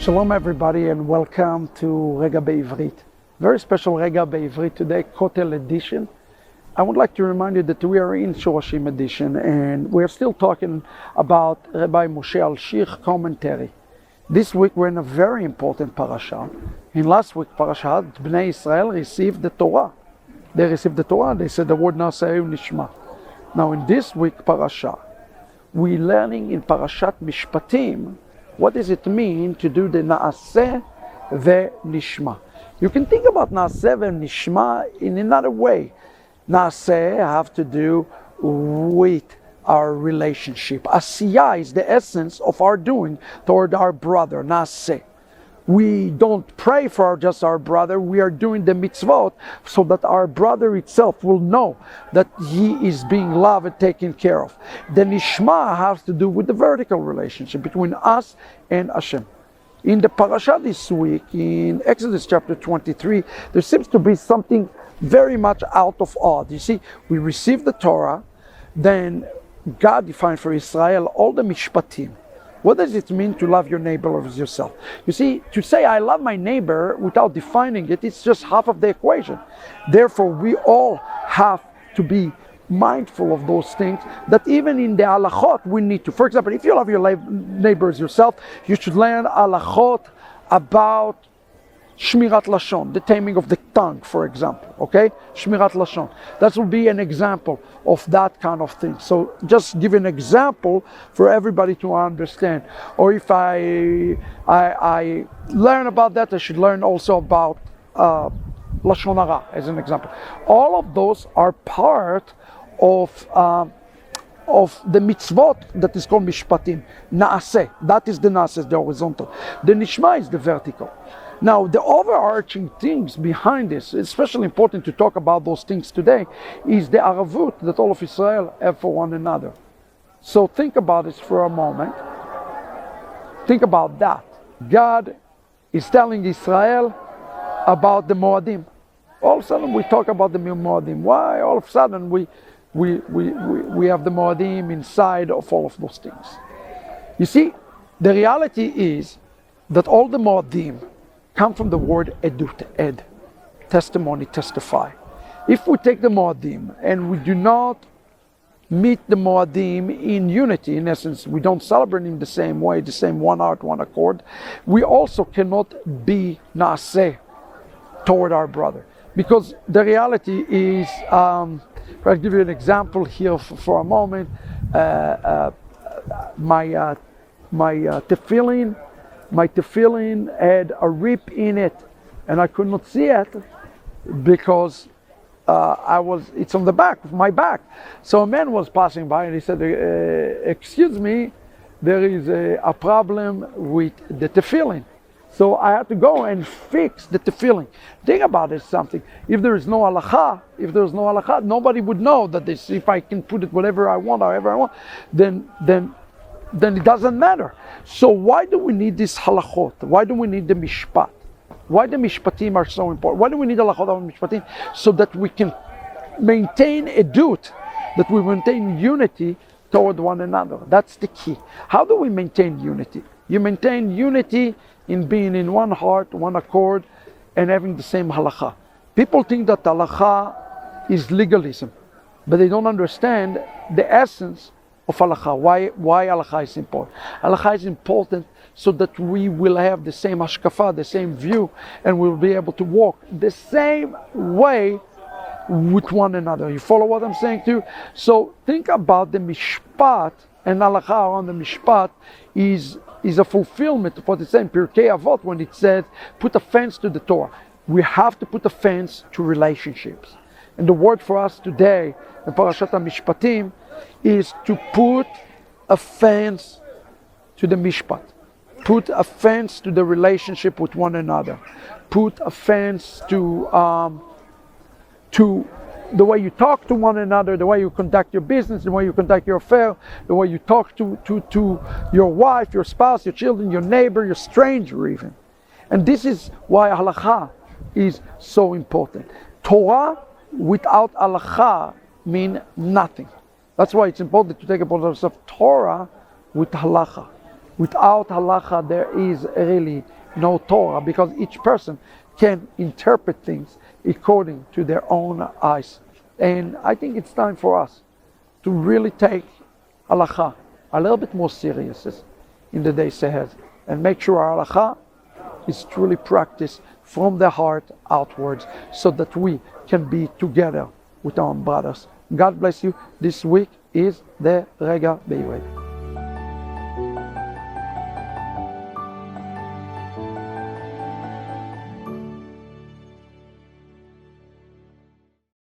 Shalom everybody and welcome to Rega Bivrit. Very special Rega Bivrit today, Kotel edition. I would like to remind you that we are in Shorashim edition and we're still talking about Rabbi Moshe Al-Shich commentary. This week we're in a very important parasha. In last week parasha, Bnei Israel received the Torah. They received the Torah, they said the word Naseh Nishma. Now in this week parasha, we're learning in Parashat Mishpatim, what does it mean to do the Naaseh ve'nishma? You can think about Naaseh ve'nishma in another way. Naaseh have to do with our relationship. Asiyah is the essence of our doing toward our brother, Naaseh. We don't pray for just our brother, we are doing the mitzvot so that our brother itself will know that he is being loved and taken care of. The nishma has to do with the vertical relationship between us and Hashem. In the parasha this week, in Exodus chapter 23, there seems to be something very much out of odd. You see, we receive the Torah, then God defined for Israel all the Mishpatim. What does it mean to love your neighbor as yourself? You see, to say I love my neighbor without defining it, it's just half of the equation. Therefore, we all have to be mindful of those things that even in the halachot we need to. For example, if you love your neighbor as yourself, you should learn halachot about Shmirat Lashon, the taming of the tongue, for example, okay? Shmirat Lashon. That will be an example of that kind of thing. So just give an example for everybody to understand. Or if I learn about that, I should learn also about Lashon Hara, as an example. All of those are part of the mitzvot that is called Mishpatim. Naaseh, that is the Naaseh, the horizontal. The Nishma is the vertical. Now, the overarching things behind this, especially important to talk about those things today, is the aravut that all of Israel have for one another. So think about this for a moment. Think about that. God is telling Israel about the Moadim. All of a sudden we talk about the Moadim. Why all of a sudden we have the Moadim inside of all of those things? You see, the reality is that all the Moadim come from the word edut, ed, testimony, testify. If we take the Moadim and we do not meet the Moadim in unity, in essence, we don't celebrate in the same way, the same one heart, one accord, we also cannot be Naaseh toward our brother. Because the reality is, I'll give you an example here for a moment. My tefillin had a rip in it, and I could not see it because it's on the back of my back. So a man was passing by and he said, excuse me, there is a problem with the tefillin. So I had to go and fix the tefillin. Think about it something. If there is no halacha, nobody would know that this, if I can put it whatever I want, however I want, then it doesn't matter. So why do we need this halachot? Why do we need the mishpat? Why the mishpatim are so important? Why do we need halachot and mishpatim? So that we can maintain edut, that we maintain unity toward one another. That's the key. How do we maintain unity? You maintain unity in being in one heart, one accord, and having the same halacha. People think that halacha is legalism, but they don't understand the essence of halacha. Why halacha is important? Halacha is important so that we will have the same hashkafa, the same view, and we'll be able to walk the same way with one another. You follow what I'm saying to you? So think about the mishpat, and halacha on the mishpat is a fulfillment of what it's saying, Pirkei Avot, when it says, put a fence to the Torah. We have to put a fence to relationships. And the word for us today, in Parashat Mishpatim, is to put a fence to the mishpat. Put a fence to the relationship with one another. Put a fence to the way you talk to one another, the way you conduct your business, the way you conduct your affair, the way you talk to your wife, your spouse, your children, your neighbor, your stranger even. And this is why halacha is so important. Torah without halacha mean nothing. That's why it's important to take upon ourselves Torah with halacha. Without halacha, there is really no Torah, because each person can interpret things according to their own eyes. And I think it's time for us to really take halacha a little bit more serious in the days ahead, and make sure our halacha is truly practiced from the heart outwards, so that we can be together with our brothers. God bless you. This week is the Rega Bivrit.